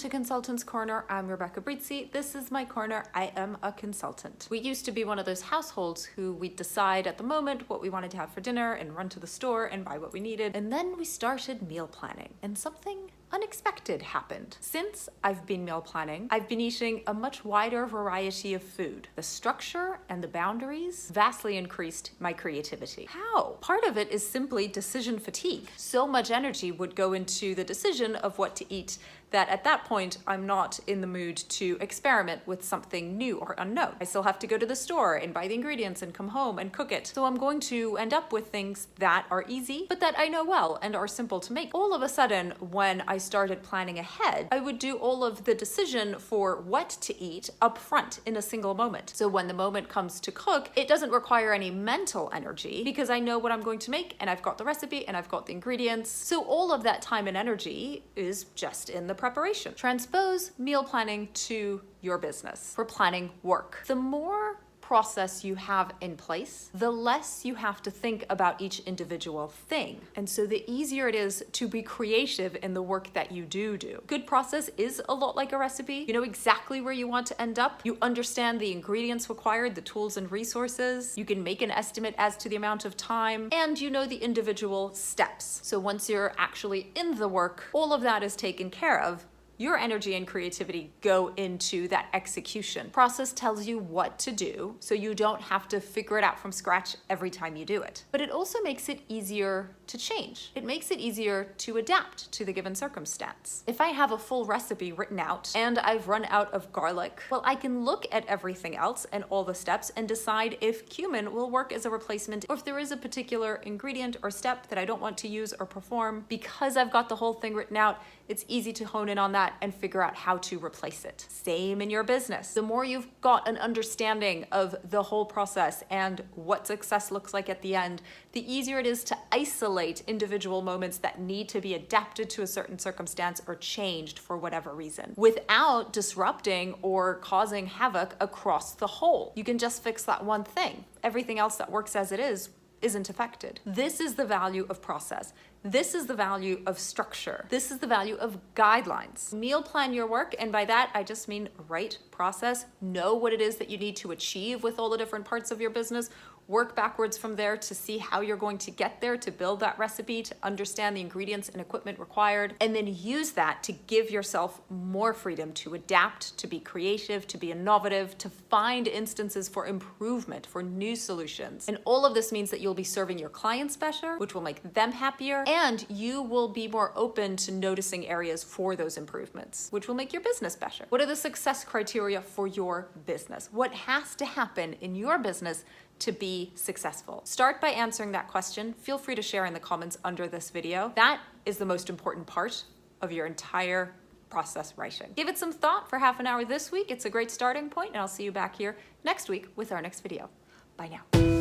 to Consultants Corner. I'm Rebecca Brizi. This is my corner. I am a consultant. We used to be one of those households who we'd decide at the moment what we wanted to have for dinner and run to the store and buy what we needed. And then we started meal planning, and something unexpected happened. Since I've been meal planning, I've been eating a much wider variety of food. The structure and the boundaries vastly increased my creativity. How? Part of it is simply decision fatigue. So much energy would go into the decision of what to eat that at that point, I'm not in the mood to experiment with something new or unknown. I still have to go to the store and buy the ingredients and come home and cook it. So I'm going to end up with things that are easy, but that I know well and are simple to make. All of a sudden, when I started planning ahead, I would do all of the decision for what to eat up front in a single moment. So when the moment comes to cook, it doesn't require any mental energy because I know what I'm going to make and I've got the recipe and I've got the ingredients. So all of that time and energy is just in the preparation. Transpose meal planning to your business for planning work. The more process you have in place, the less you have to think about each individual thing. And so the easier it is to be creative in the work that you do. Good process is a lot like a recipe. You know exactly where you want to end up. You understand the ingredients required, the tools and resources. You can make an estimate as to the amount of time, and you know the individual steps. So once you're actually in the work, all of that is taken care of. Your energy and creativity go into that execution. Process tells you what to do, so you don't have to figure it out from scratch every time you do it. But it also makes it easier to change. It makes it easier to adapt to the given circumstance. If I have a full recipe written out and I've run out of garlic, well, I can look at everything else and all the steps and decide if cumin will work as a replacement or if there is a particular ingredient or step that I don't want to use or perform. Because I've got the whole thing written out, it's easy to hone in on that and figure out how to replace it. Same in your business. The more you've got an understanding of the whole process and what success looks like at the end, the easier it is to isolate individual moments that need to be adapted to a certain circumstance or changed for whatever reason, without disrupting or causing havoc across the whole. You can just fix that one thing. Everything else that works as it is isn't affected. This is the value of process. This is the value of structure. This is the value of guidelines. Meal plan your work, and by that, I just mean write process, know what it is that you need to achieve with all the different parts of your business, work backwards from there to see how you're going to get there, to build that recipe, to understand the ingredients and equipment required, and then use that to give yourself more freedom to adapt, to be creative, to be innovative, to find instances for improvement, for new solutions. And all of this means that you'll be serving your clients better, which will make them happier, and you will be more open to noticing areas for those improvements, which will make your business better. What are the success criteria for your business? What has to happen in your business to be successful? Start by answering that question. Feel free to share in the comments under this video. That is the most important part of your entire process writing. Give it some thought for half an hour this week. It's a great starting point, and I'll see you back here next week with our next video. Bye now.